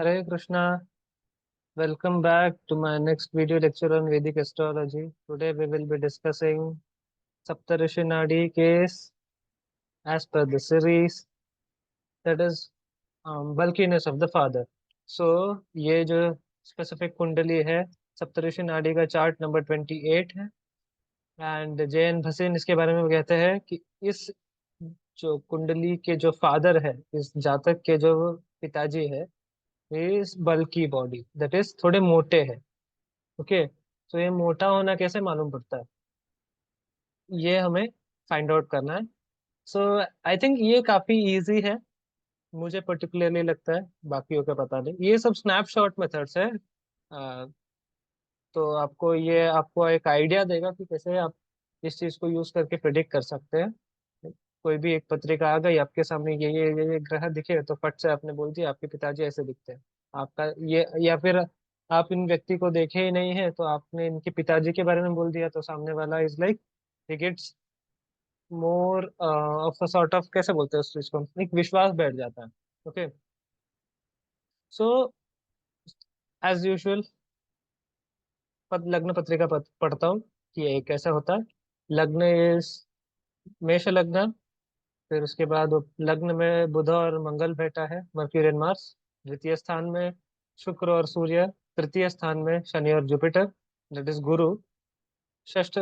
Hare Krishna, welcome back to my next video lecture on Vedic astrology. Today we will be discussing Saptarishi Nadi case as per the series, that is bulkiness of the father. So ये जो specific कुंडली है सप्तऋषि नाड़ी का chart number 28 है। And Jain Bhasin इसके बारे में कहते हैं कि इस जो कुंडली के जो फादर है, इस जातक के जो पिताजी है, इस बल्की बॉडी दैट इज थोड़े मोटे हैं। ओके, तो ये मोटा होना कैसे मालूम पड़ता है, ये हमें फाइंड आउट करना है। सो आई थिंक ये काफी इजी है, मुझे पर्टिकुलरली लगता है, बाकियों का पता नहीं। ये सब स्नैपशॉट मेथड्स है। अ, तो आपको एक आइडिया देगा कि कैसे आप इस चीज को यूज करके प्रिडिक्ट कर सकते हैं। कोई भी एक पत्रिका आ गई आपके सामने, ये ग्रह दिखे तो फट से आपने बोल दिया आपके पिताजी ऐसे दिखते हैं। आपका ये, या फिर आप इन व्यक्ति को देखे ही नहीं है तो आपने इनके पिताजी के बारे में बोल दिया, तो सामने वाला is like he gets more of a sort of, कैसे बोलते हैं उस चीज को, एक विश्वास बैठ जाता है। ओके, सो एज यूजुअल लग्न पत्रिका पढ़ता हूँ कि ये कैसा होता है। लग्न इज मेष लग्न। फिर उसके बाद लग्न में बुध और मंगल बैठा है, मर्क्यूरी एंड मार्स। द्वितीय स्थान में शुक्र और सूर्य। तृतीय स्थान में शनि और जुपिटर, दैट इज गुरु। षष्ठ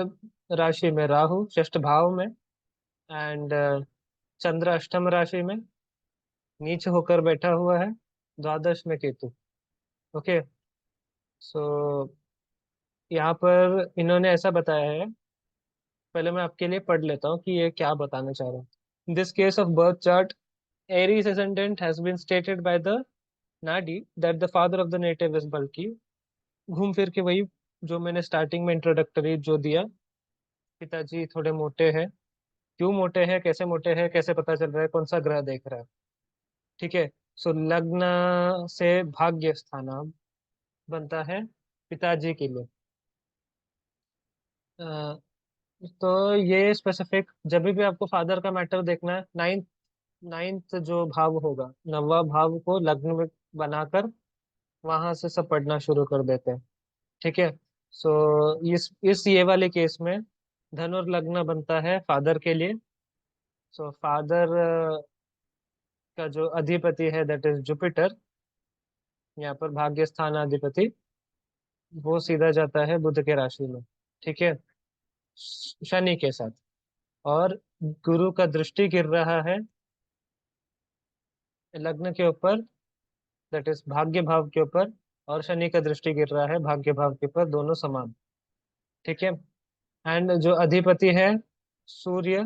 राशि में राहु, षष्ठ भाव में। एंड चंद्र अष्टम राशि में नीच होकर बैठा हुआ है, द्वादश में केतु। ओके, सो यहाँ पर इन्होंने ऐसा बताया है, पहले मैं आपके लिए पढ़ लेता हूँ कि ये क्या बताना चाह रहा है। This case of birth chart, Aries ascendant has been stated by the नाडी that the father of the native is बल्कि। घूम फिर के वही जो मैंने स्टार्टिंग में इंट्रोडक्टरी जो दिया, पिताजी थोड़े मोटे हैं। क्यों मोटे हैं, कैसे मोटे हैं, कैसे पता चल रहा है, कौन सा ग्रह देख रहा है। ठीक है, सो लग्न से भाग्य स्थान बनता है पिताजी के लिए। अ, तो ये स्पेसिफिक जब भी आपको फादर का मैटर देखना है, नाइन्थ नाइन्थ जो भाव होगा, नववा भाव को लग्न में बनाकर वहां से सब पढ़ना शुरू कर देते हैं। ठीक है, सो इस ये वाले केस में धनुर लग्न बनता है फादर के लिए। सो फादर का जो अधिपति है दैट इज जुपिटर, यहाँ पर भाग्य स्थान अधिपति, वो सीधा जाता है बुध के राशि में। ठीक है, शनि के साथ। और गुरु का दृष्टि गिर रहा है लग्न के ऊपर, दैट इज भाग्य भाव के ऊपर। और शनि का दृष्टि गिर रहा है भाग्य भाव के ऊपर, दोनों समान। ठीक है, एंड जो अधिपति है सूर्य,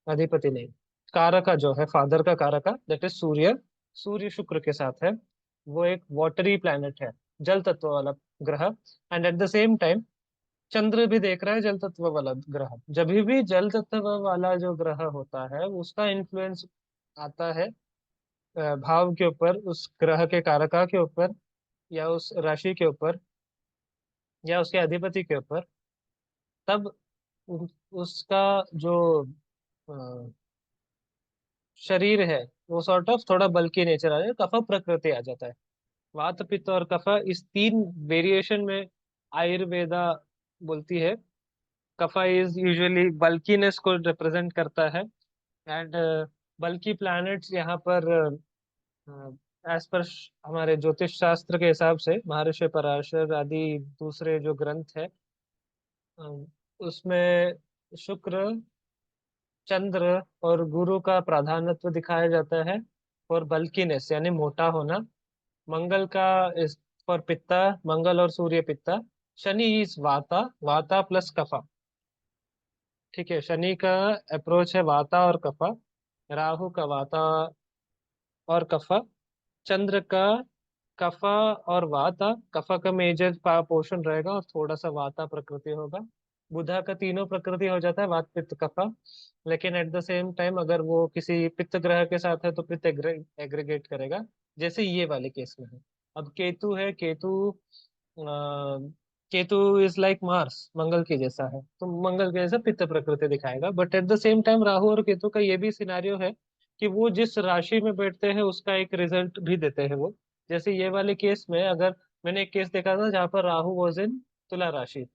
अधिपति नहीं, कारका जो है फादर का कारका दैट इज सूर्य, सूर्य शुक्र के साथ है। वो एक वाटरी प्लैनेट है, जल तत्व वाला ग्रह। And at the same time Chandra भी देख रहा है जल तत्व वाला ग्रह। जब भी जल तत्व वाला जो ग्रह होता है उसका इन्फ्लुएंस आता है भाव के ऊपर, उस ग्रह के कारका के ऊपर, या उस राशि के ऊपर, या उसके अधिपति के ऊपर, तब उसका जो शरीर है वो सॉर्ट ऑफ थोड़ा बल्कि नेचर आ जाए, कफ प्रकृति आ जाता है। वात पित्त और कफ, इस तीन वेरिएशन में आयुर्वेदा बोलती है कफ इज यूजुअली बल्कीनेस को रिप्रेजेंट करता है। एंड बल्कि प्लैनेट्स यहाँ पर एज पर हमारे ज्योतिष शास्त्र के हिसाब से महर्षि पराशर आदि दूसरे जो ग्रंथ है, अ, उसमें शुक्र, चंद्र और गुरु का प्राधान्यत्व दिखाया जाता है। और बल्कीनेस यानी मोटा होना, मंगल का इस पर पित्ता, मंगल और सूर्य पित्ता। शनि इज वाता, वाता प्लस कफा। ठीक है, शनि का अप्रोच है वाता और कफा। राहु का वाता और कफा। चंद्र का कफा और वाता, कफा का मेजर पोर्शन रहेगा और थोड़ा सा वाता प्रकृति होगा। बुधा का तीनों प्रकृति हो जाता है, वात पित्त कफा। लेकिन एट द सेम टाइम अगर वो किसी पित्त ग्रह के साथ है तो पित्त एग्रीगेट करेगा, जैसे ये वाले केस में है। अब केतु है, केतु इज लाइक मार्स, मंगल के जैसा है, तो मंगल के जैसा पित्त प्रकृति दिखाएगा। But at the same time Rahu और केतु का ये भी सिनारियो है कि वो जिस राशि में बैठते हैं उसका एक रिजल्ट भी देते हैं वो। जैसे ये वाले केस में अगर मैंने एक केस देखा था जहाँ पर राहु वॉज इन तुला राशि,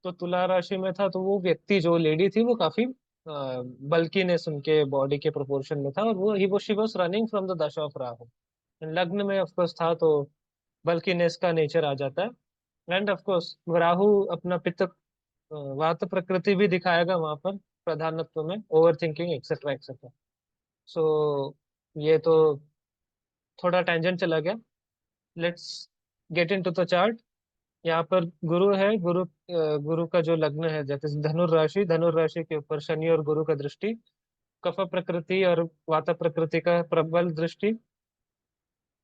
तो तुला राशि में था तो वो व्यक्ति जो लेडी थी वो काफी बल्कीनेस उनके बॉडी के प्रोपोर्शन में था, और वो she was running from the दशा ऑफ राहु। लग्न में ऑफकोर्स था तो बल्कीनेस का नेचर आ जाता है। एंड ऑफकोर्स राहु अपना पित्त वात प्रकृति भी दिखाएगा वहां पर, प्रधानत्व में overthinking etcetera etcetera. So ये तो थोड़ा टेंजेंट चला गया। Let's get into the chart. यहाँ पर गुरु है, गुरु का जो लग्न है जैसे धनुर राशि के ऊपर शनि और गुरु का दृष्टि, कफ प्रकृति और वात प्रकृति का प्रबल दृष्टि,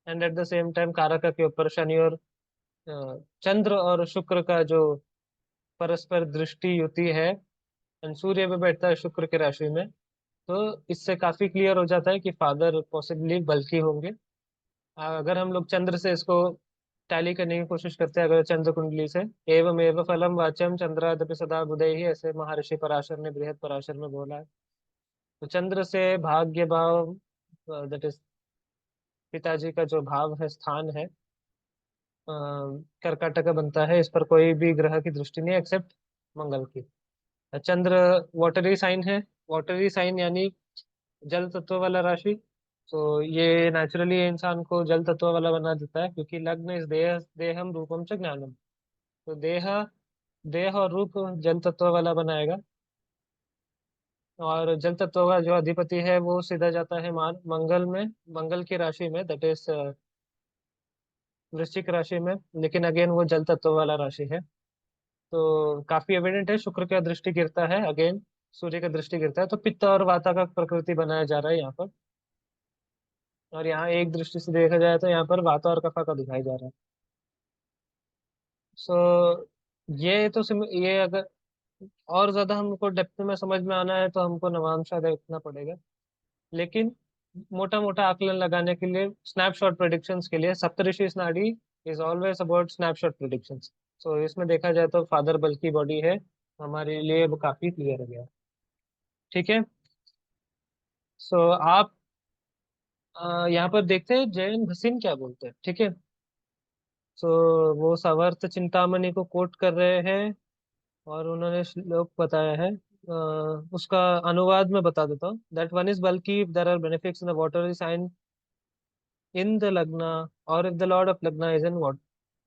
and at the same time कारक के ऊपर शनि और चंद्र और शुक्र का जो परस्पर दृष्टि युति है, एंड सूर्य पे बैठता है शुक्र के राशि में। तो इससे काफी क्लियर हो जाता है कि फादर पॉसिबली बल्कि होंगे। अगर हम लोग चंद्र से इसको टैली करने की कोशिश करते हैं, अगर चंद्र कुंडली से, एवं एवं फलम वाच्यम चंद्रादपि सदा बुधे ही, ऐसे महर्षि पराशर ने बृहद पराशर में बोला है। तो चंद्र से भाग्य भाव, दैट इज पिताजी का जो भाव है, स्थान है, अ, कर्काटक का बनता है। इस पर कोई भी ग्रह की दृष्टि नहीं एक्सेप्ट मंगल की। चंद्र वाटरी साइन है, वाटरी साइन यानी जल तत्व वाला राशि। तो ये नेचुरली इंसान को जल तत्व वाला बना देता है, क्योंकि लग्न इस देह देहम रूपम च ज्ञानम। तो देह देह और रूप जल तत्व वाला बनाएगा। और जल तत्व का जो अधिपति है वो सीधा जाता है मंगल में, मंगल की राशि में, दैट इज वृश्चिक राशि में। लेकिन अगेन वो जल तत्व वाला राशि है। तो काफी एविडेंट है, शुक्र का दृष्टि गिरता है, अगेन सूर्य का दृष्टि गिरता है, तो पित्त और वाता का प्रकृति बनाया जा रहा है यहाँ पर। और यहाँ एक दृष्टि से देखा जाए तो यहाँ पर वाता और कफा का दिखाई जा रहा है। सो ये तो ये अगर और ज्यादा हमको डेप्थ में समझ में आना है तो हमको नवांशा देखना पड़ेगा। लेकिन मोटा मोटा आकलन लगाने के लिए, स्नैपशॉट प्रेडिक्शंस के लिए, Saptarishi Nadi is always about snapshot predictions. So इसमें देखा जाए तो फादर बल की बॉडी है, हमारे लिए वो काफी क्लियर हो गया। ठीक है। सो आप यहाँ पर देखते हैं जैन भसीन क्या बोलते हैं। ठीक है। सो वो समर्थ चिंतामणि को कोट कर रहे हैं, और उन्होंने श्लोक बताया है। उसका अनुवाद में बता देता हूँ। दैट वन इज बल्कि there are benefits in the water sign in the Lagna, or if the Lord of Lagna is in what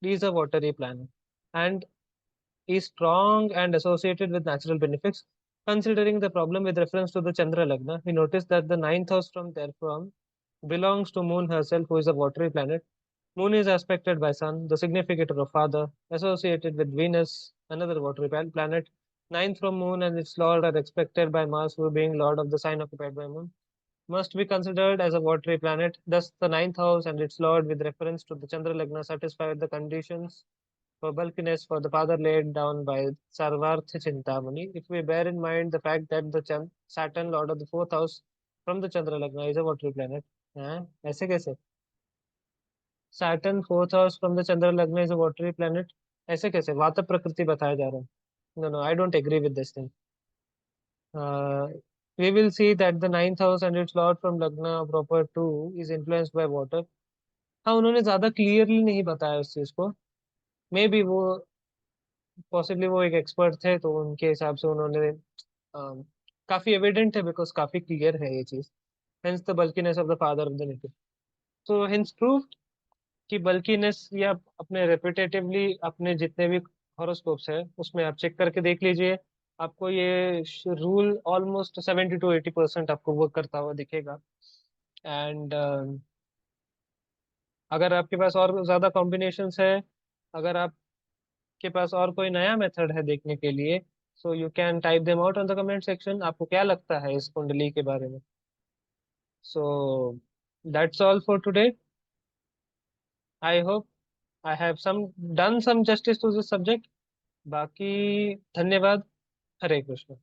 is a watery planet and is strong and associated with natural benefits. Considering the problem with reference to the Chandra Lagna, we notice that the ninth house from therefrom belongs to Moon herself, who is a watery planet. Moon is aspected by Sun, the significator of Father, associated with Venus, another watery planet. Ninth from Moon and its Lord are expected by Mars, who being Lord of the sign occupied by Moon must be considered as a watery planet. Thus, the ninth house and its lord, with reference to the Chandra Lagna, satisfy the conditions for bulkiness for the father laid down by Sarvartha Chintamani. If we bear in mind the fact that the Saturn, lord of the fourth house from the Chandra Lagna, is a watery planet. हाँ ऐसे कैसे? Saturn fourth house from the Chandra Lagna is a watery planet. ऐसे कैसे? वात प्रकृति बताया जा रहा है। No, no, I don't agree with this thing. Uh, we will see that the ninth house and its lord from Lagna proper too is influenced by water. हाँ उन्होंने ज्यादा क्लियरली नहीं बताया उस चीज को। मे बी वो पॉसिबली वो एक एक्सपर्ट थे तो उनके हिसाब से उन्होंने काफी एविडेंट है, बिकॉज काफी क्लियर है ये चीज। Hence the bulkiness of the father of the native. तो हेंस प्रूव्ड कि बल्कीनेस, या अपने रेपिटेटिवली अपने जितने भी हॉरोस्कोप्स है उसमें आप चेक करके देख लीजिए, आपको ये रूल ऑलमोस्ट 70 to 80% आपको वर्क करता हुआ दिखेगा। एंड अगर आपके पास और ज्यादा कॉम्बिनेशंस है, अगर आपके पास और कोई नया मेथड है देखने के लिए, so you can type them out on the comment section. आपको क्या लगता है इस कुंडली के बारे में? So that's all for today. I hope I have some done some justice to this subject. बाकी धन्यवाद। हरे कृष्ण।